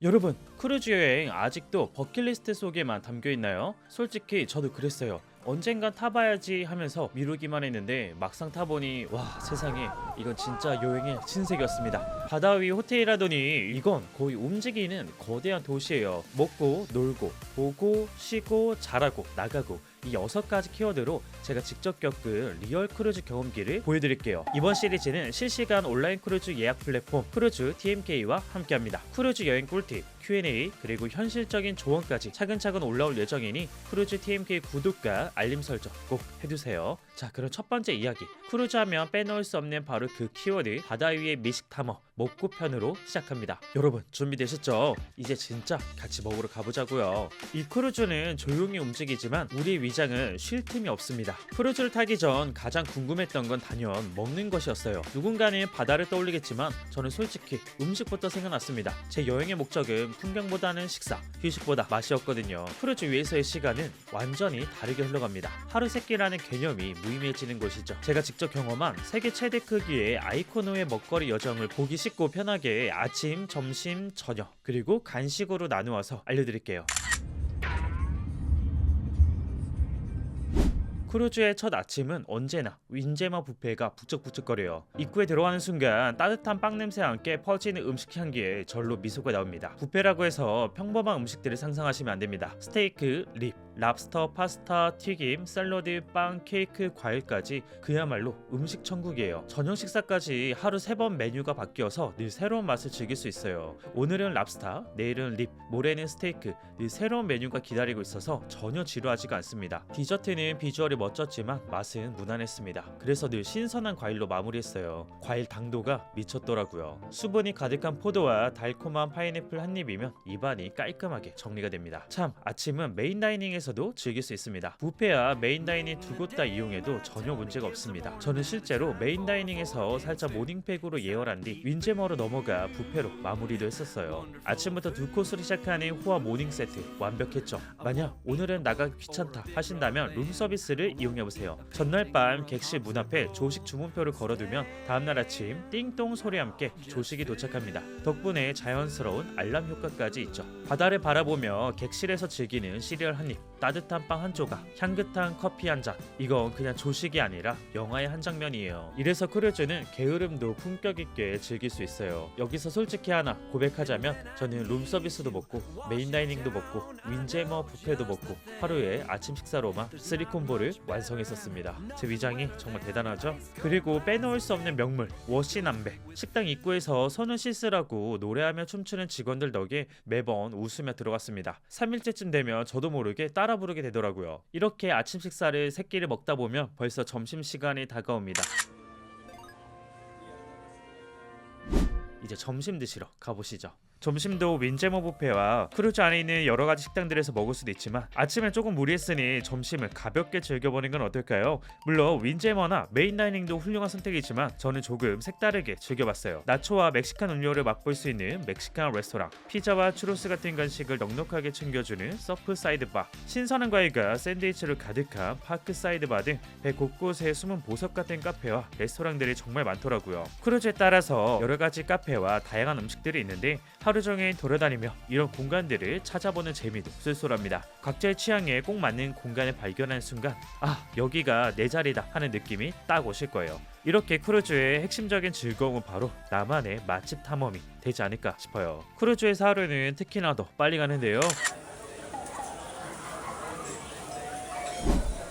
여러분, 크루즈 여행 아직도 버킷리스트 속에만 담겨있나요? 솔직히 저도 그랬어요. 언젠간 타봐야지 하면서 미루기만 했는데 막상 타보니 와, 세상에, 이건 진짜 여행의 신세계였습니다. 바다 위 호텔이라더니 이건 거의 움직이는 거대한 도시예요. 먹고 놀고 보고 쉬고 잘하고 나가고, 이 6가지 키워드로 제가 직접 겪은 리얼 크루즈 경험기를 보여드릴게요. 이번 시리즈는 실시간 온라인 크루즈 예약 플랫폼 크루즈 TMK와 함께합니다. 크루즈 여행 꿀팁, Q&A, 그리고 현실적인 조언까지 차근차근 올라올 예정이니 크루즈 TMK 구독과 알림 설정 꼭 해두세요. 자, 그럼 첫 번째 이야기, 크루즈 하면 빼놓을 수 없는 바로 그 키워드, 바다 위의 미식 탐험 먹고 편으로 시작합니다. 여러분, 준비되셨죠? 이제 진짜 같이 먹으러 가보자고요. 이 크루즈는 조용히 움직이지만 우리 위장은 쉴 틈이 없습니다. 크루즈를 타기 전 가장 궁금했던 건 단연 먹는 것이었어요. 누군가는 바다를 떠올리겠지만 저는 솔직히 음식부터 생각났습니다. 제 여행의 목적은 풍경보다는 식사, 휴식보다 맛이었거든요. 크루즈 위에서의 시간은 완전히 다르게 흘러갑니다. 하루 세끼라는 개념이 무의미해지는 것이죠. 제가 직접 경험한 세계 최대 크기의 아이코노의 먹거리 여정을 보기 쉽고 편하게 아침, 점심, 저녁, 그리고 간식으로 나누어서 알려드릴게요. 크루즈의 첫 아침은 언제나 윈제머 뷔페가 북적북적거려요. 입구에 들어가는 순간 따뜻한 빵 냄새와 함께 퍼지는 음식 향기에 절로 미소가 나옵니다. 뷔페라고 해서 평범한 음식들을 상상하시면 안 됩니다. 스테이크, 립, 랍스터, 파스타, 튀김, 샐러드, 빵, 케이크, 과일까지 그야말로 음식 천국이에요. 저녁 식사까지 하루 3번 메뉴가 바뀌어서 늘 새로운 맛을 즐길 수 있어요. 오늘은 랍스터, 내일은 립, 모레는 스테이크, 늘 새로운 메뉴가 기다리고 있어서 전혀 지루하지가 않습니다. 디저트는 비주얼이 멋졌지만 맛은 무난했습니다. 그래서 늘 신선한 과일로 마무리했어요. 과일 당도가 미쳤더라고요. 수분이 가득한 포도와 달콤한 파인애플 한 입이면 입안이 깔끔하게 정리가 됩니다. 참, 아침은 메인 다이닝에서도 즐길 수 있습니다. 뷔페와 메인 다이닝 두 곳 다 이용해도 전혀 문제가 없습니다. 저는 실제로 메인 다이닝에서 살짝 모닝팩으로 예열한 뒤 윈제머로 넘어가 뷔페로 마무리도 했었어요. 아침부터 2코스로 시작하는 호화 모닝 세트 완벽했죠. 만약 오늘은 나가기 귀찮다 하신다면 룸서비스를 이용해보세요. 전날 밤 객실 문 앞에 조식 주문표를 걸어두면 다음날 아침 띵동 소리와 함께 조식이 도착합니다. 덕분에 자연스러운 알람 효과까지 있죠. 바다를 바라보며 객실에서 즐기는 시리얼 한입, 따뜻한 빵 한 조각, 향긋한 커피 한 잔, 이건 그냥 조식이 아니라 영화의 한 장면이에요. 이래서 크루즈는 게으름도 품격 있게 즐길 수 있어요. 여기서 솔직히 하나 고백하자면 저는 룸서비스도 먹고 메인 다이닝도 먹고 윈제머 뷔페도 먹고 하루에 아침 식사로만 3콤보를 완성했었습니다. 제 위장이 정말 대단하죠? 그리고 빼놓을 수 없는 명물, 워시 남백. 식당 입구에서 손을 씻으라고 노래하며 춤추는 직원들 덕에 매번 웃으며 들어갔습니다. 3일째쯤 되면 저도 모르게 따라 부르게 되더라고요. 이렇게 아침 식사를 3끼를 먹다 보면 벌써 점심시간이 다가옵니다. 이제 점심 드시러 가보시죠. 점심도 윈제머 뷔페와 크루즈 안에 있는 여러가지 식당들에서 먹을 수도 있지만 아침엔 조금 무리했으니 점심을 가볍게 즐겨보는 건 어떨까요? 물론 윈제머나 메인 다이닝도 훌륭한 선택이지만 저는 조금 색다르게 즐겨봤어요. 나초와 멕시칸 음료를 맛볼 수 있는 멕시칸 레스토랑, 피자와 추로스 같은 간식을 넉넉하게 챙겨주는 서프 사이드바, 신선한 과일과 샌드위치로 가득한 파크 사이드바 등 배 곳곳에 숨은 보석 같은 카페와 레스토랑들이 정말 많더라고요. 크루즈에 따라서 여러가지 카페와 다양한 음식들이 있는데 하루 종일 돌아다니며 이런 공간들을 찾아보는 재미도 쏠쏠합니다. 각자의 취향에 꼭 맞는 공간을 발견하는 순간, 아, 여기가 내 자리다 하는 느낌이 딱 오실 거예요. 이렇게 크루즈의 핵심적인 즐거움은 바로 나만의 맛집 탐험이 되지 않을까 싶어요. 크루즈에서 하루는 특히나 더 빨리 가는데요.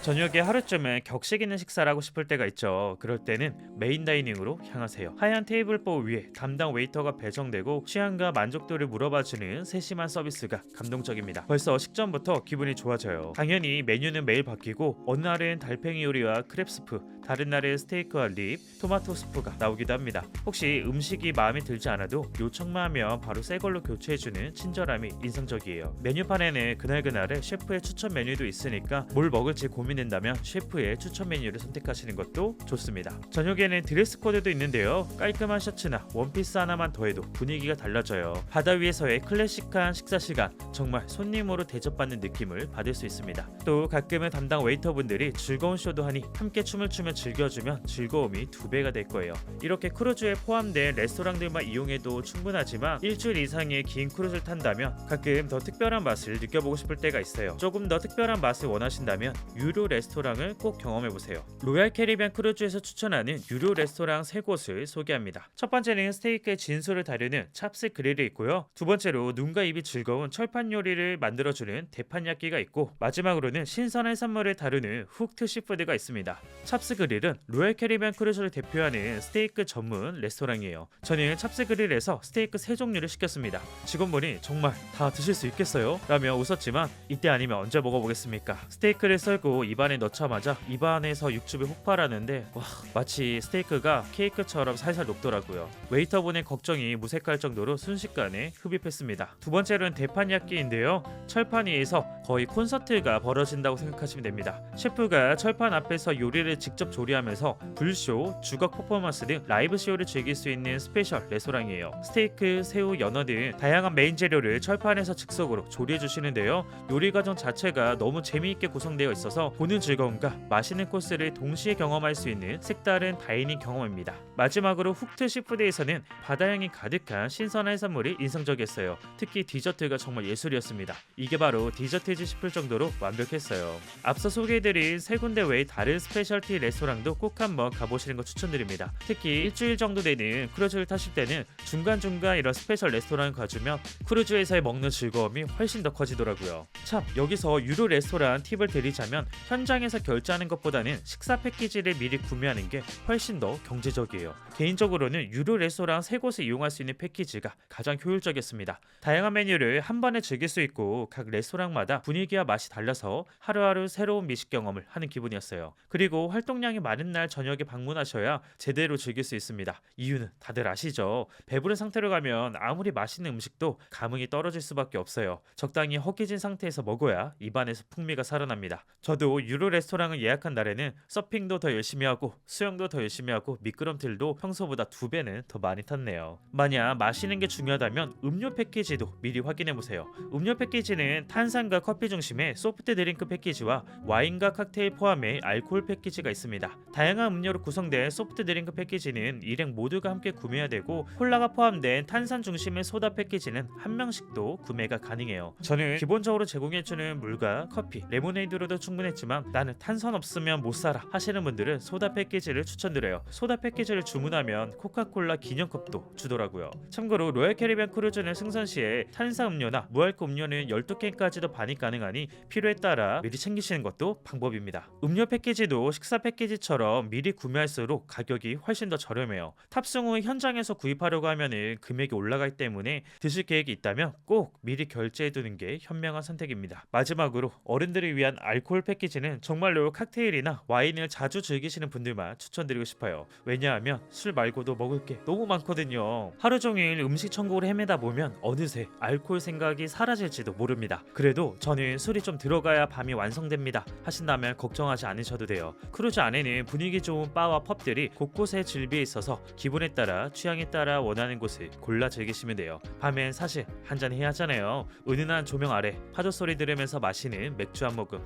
저녁에 하루쯤은 격식 있는 식사를 하고 싶을 때가 있죠. 그럴 때는 메인 다이닝으로 향하세요. 하얀 테이블보 위에 담당 웨이터가 배정되고 취향과 만족도를 물어봐주는 세심한 서비스가 감동적입니다. 벌써 식전부터 기분이 좋아져요. 당연히 메뉴는 매일 바뀌고 어느 날은 달팽이 요리와 크랩 스프, 다른 날은 스테이크와 립, 토마토 스프가 나오기도 합니다. 혹시 음식이 마음에 들지 않아도 요청만 하면 바로 새 걸로 교체해주는 친절함이 인상적이에요. 메뉴판에는 그날그날의 셰프의 추천 메뉴도 있으니까 뭘 먹을지 고민 고민된다면 셰프의 추천 메뉴를 선택하시는 것도 좋습니다. 저녁에는 드레스 코드도 있는데요. 깔끔한 셔츠나 원피스 하나만 더해도 분위기가 달라져요. 바다 위에서의 클래식한 식사 시간, 정말 손님으로 대접받는 느낌을 받을 수 있습니다. 또 가끔은 담당 웨이터분들이 즐거운 쇼도 하니 함께 춤을 추며 즐겨주면 즐거움이 2배가 될 거예요. 이렇게 크루즈에 포함된 레스토랑들만 이용해도 충분하지만 일주일 이상의 긴 크루즈를 탄다면 가끔 더 특별한 맛을 느껴보고 싶을 때가 있어요. 조금 더 특별한 맛을 원하신다면 유료 레스토랑을 꼭 경험해보세요. 로얄 캐리비안 크루즈에서 추천하는 유료 레스토랑 3곳을 소개합니다. 첫 번째는 스테이크의 진수를 다루는 찹스 그릴이 있고요. 두 번째로 눈과 입이 즐거운 철판 요리를 만들어주는 대판야끼가 있고, 마지막으로는 신선한 해산물을 다루는 훅트 시푸드가 있습니다. 찹스 그릴은 로얄 캐리비안 크루즈를 대표하는 스테이크 전문 레스토랑이에요. 저는 찹스 그릴에서 스테이크 3종류를 시켰습니다. 직원분이 정말 다 드실 수 있겠어요? 라며 웃었지만 이때 아니면 언제 먹어보겠습니까? 스테이크를 썰고 입안에 넣자마자 입안에서 육즙이 폭발하는데 와, 마치 스테이크가 케이크처럼 살살 녹더라고요. 웨이터분의 걱정이 무색할 정도로 순식간에 흡입했습니다. 두 번째로는 대판야끼인데요. 철판 위에서 거의 콘서트가 벌어진다고 생각하시면 됩니다. 셰프가 철판 앞에서 요리를 직접 조리하면서 불쇼, 주걱 퍼포먼스 등 라이브 쇼를 즐길 수 있는 스페셜 레스토랑이에요. 스테이크, 새우, 연어 등 다양한 메인 재료를 철판에서 즉석으로 조리해 주시는데요. 요리 과정 자체가 너무 재미있게 구성되어 있어서 보는 즐거움과 맛있는 코스를 동시에 경험할 수 있는 색다른 다이닝 경험입니다. 마지막으로 훅트 시푸드에서는 바다향이 가득한 신선한 해산물이 인상적이었어요. 특히 디저트가 정말 예술이었습니다. 이게 바로 디저트지 싶을 정도로 완벽했어요. 앞서 소개해드린 3군데 외의 다른 스페셜티 레스토랑도 꼭 한번 가보시는 거 추천드립니다. 특히 일주일 정도 되는 크루즈를 타실 때는 중간중간 이런 스페셜 레스토랑을 가주면 크루즈에서의 먹는 즐거움이 훨씬 더 커지더라고요. 참, 여기서 유료 레스토랑 팁을 드리자면 현장에서 결제하는 것보다는 식사 패키지를 미리 구매하는 게 훨씬 더 경제적이에요. 개인적으로는 유료 레스토랑 3곳을 이용할 수 있는 패키지가 가장 효율적이었습니다. 다양한 메뉴를 한 번에 즐길 수 있고 각 레스토랑마다 분위기와 맛이 달라서 하루하루 새로운 미식 경험을 하는 기분이었어요. 그리고 활동량이 많은 날 저녁에 방문하셔야 제대로 즐길 수 있습니다. 이유는 다들 아시죠? 배부른 상태로 가면 아무리 맛있는 음식도 감흥이 떨어질 수밖에 없어요. 적당히 허기진 상태에서 먹어야 입안에서 풍미가 살아납니다. 저도 유료 레스토랑을 예약한 날에는 서핑도 더 열심히 하고 수영도 더 열심히 하고 미끄럼틀도 평소보다 2배는 더 많이 탔네요. 만약 마시는 게 중요하다면 음료 패키지도 미리 확인해보세요. 음료 패키지는 탄산과 커피 중심의 소프트 드링크 패키지와 와인과 칵테일 포함의 알코올 패키지가 있습니다. 다양한 음료로 구성된 소프트 드링크 패키지는 일행 모두가 함께 구매해야 되고, 콜라가 포함된 탄산 중심의 소다 패키지는 한 명씩도 구매가 가능해요. 저는 기본적으로 제공해주는 물과 커피, 레모네이드로도 충분했지만 나는 탄산 없으면 못 살아 하시는 분들은 소다 패키지를 추천드려요. 소다 패키지를 주문하면 코카콜라 기념컵도 주더라고요. 참고로 로얄 캐리비안 크루즈는 승선 시에 탄산 음료나 무알콜 음료는 12캔까지도 반입 가능하니 필요에 따라 미리 챙기시는 것도 방법입니다. 음료 패키지도 식사 패키지처럼 미리 구매할수록 가격이 훨씬 더 저렴해요. 탑승 후 현장에서 구입하려고 하면은 금액이 올라가기 때문에 드실 계획이 있다면 꼭 미리 결제해두는 게 현명한 선택입니다. 마지막으로 어른들을 위한 알코올 패키지는 정말로 칵테일이나 와인을 자주 즐기시는 분들만 추천드리고 싶어요. 왜냐하면 술 말고도 먹을 게 너무 많거든요. 하루 종일 음식 천국을 헤매다 보면 어느새 알코올 생각이 사라질지도 모릅니다. 그래도 저는 술이 좀 들어가야 밤이 완성됩니다 하신다면 걱정하지 않으셔도 돼요. 크루즈 안에는 분위기 좋은 바와 펍들이 곳곳에 즐비해 있어서 기분에 따라 취향에 따라 원하는 곳을 골라 즐기시면 돼요. 밤엔 사실 한잔 해야 하잖아요. 은은한 조명 아래 파도 소리 들으면서 마시는 맥주 한 모금,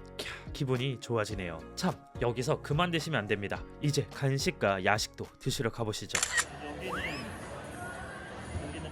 기분이 좋아지네요. 참, 여기서 그만 드시면 안 됩니다. 이제 간식과 야식도 드시러 가보시죠. 여기는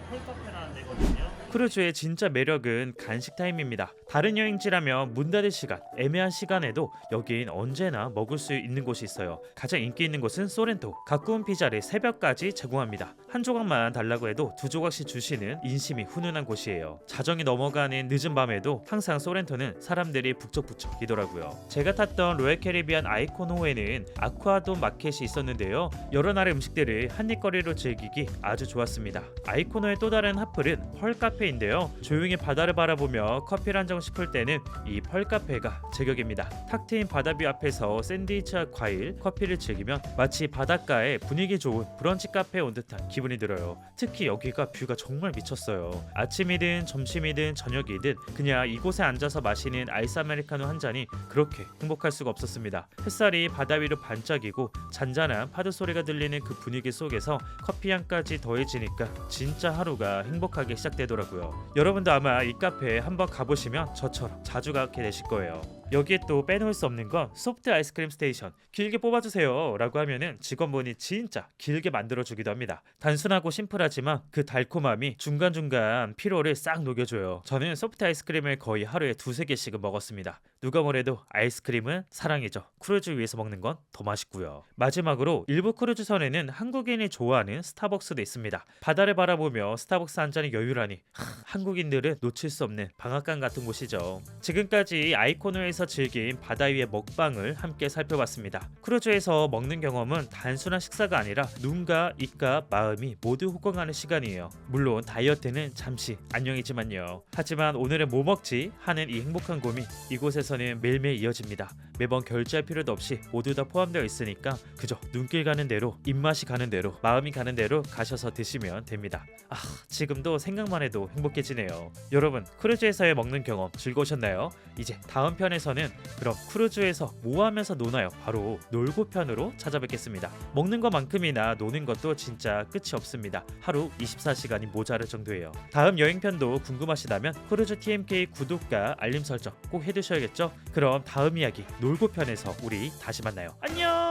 콜카페라는 데거든요. 크루즈의 진짜 매력은 간식 타임입니다. 다른 여행지라면 문 닫을 시간, 애매한 시간에도 여긴 언제나 먹을 수 있는 곳이 있어요. 가장 인기 있는 곳은 소렌토. 가꾸운 피자를 새벽까지 제공합니다. 한 조각만 달라고 해도 2조각씩 주시는 인심이 훈훈한 곳이에요. 자정이 넘어가는 늦은 밤에도 항상 소렌토는 사람들이 북적북적이더라고요. 제가 탔던 로얄 캐리비안 아이코노호에는 아쿠아돔 마켓이 있었는데요. 여러 나라의 음식들을 한입거리로 즐기기 아주 좋았습니다. 아이코노의 또 다른 핫플은 펄카페 펄카페인데요. 조용히 바다를 바라보며 커피를 한 잔 싶을 때는 이 펄카페가 제격입니다. 탁 트인 바다뷰 앞에서 샌드위치와 과일, 커피를 즐기면 마치 바닷가에 분위기 좋은 브런치 카페에 온 듯한 기분이 들어요. 특히 여기가 뷰가 정말 미쳤어요. 아침이든 점심이든 저녁이든 그냥 이곳에 앉아서 마시는 아이스 아메리카노 한 잔이 그렇게 행복할 수가 없었습니다. 햇살이 바다 위로 반짝이고 잔잔한 파도 소리가 들리는 그 분위기 속에서 커피 향까지 더해지니까 진짜 하루가 행복하게 시작되더라고요. 여러분도 아마 이 카페에 한번 가보시면 저처럼 자주 가게 되실 거예요. 여기에 또 빼놓을 수 없는 건 소프트 아이스크림 스테이션. 길게 뽑아주세요 라고 하면은 직원분이 진짜 길게 만들어주기도 합니다. 단순하고 심플하지만 그 달콤함이 중간중간 피로를 싹 녹여줘요. 저는 소프트 아이스크림을 거의 하루에 2~3개씩은 먹었습니다. 누가 뭐래도 아이스크림은 사랑이죠. 크루즈 위에서 먹는 건 더 맛있고요. 마지막으로 일부 크루즈선에는 한국인이 좋아하는 스타벅스도 있습니다. 바다를 바라보며 스타벅스 한 잔의 여유라니 한국인들은 놓칠 수 없는 방앗간 같은 곳이죠. 지금까지 아이코노에서 즐긴 바다 위의 먹방을 함께 살펴봤습니다. 크루즈에서 먹는 경험은 단순한 식사가 아니라 눈과 입과 마음이 모두 호강하는 시간이에요. 물론 다이어트는 잠시 안녕이지만요. 하지만 오늘은 뭐 먹지 하는 이 행복한 고민, 이곳에서는 매일매일 이어집니다. 매번 결제할 필요도 없이 모두 다 포함되어 있으니까 그저 눈길 가는 대로, 입맛이 가는 대로, 마음이 가는 대로 가셔서 드시면 됩니다. 지금도 생각만 해도 행복해지네요. 여러분, 크루즈에서의 먹는 경험 즐거우셨나요? 이제 다음 편에서는 그럼 크루즈에서 뭐 하면서 노나요? 바로 놀고 편으로 찾아뵙겠습니다. 먹는 것만큼이나 노는 것도 진짜 끝이 없습니다. 하루 24시간이 모자랄 정도예요. 다음 여행편도 궁금하시다면 크루즈 TMK 구독과 알림 설정 꼭 해두셔야겠죠? 그럼 다음 이야기 놀고 편에서 우리 다시 만나요. 안녕!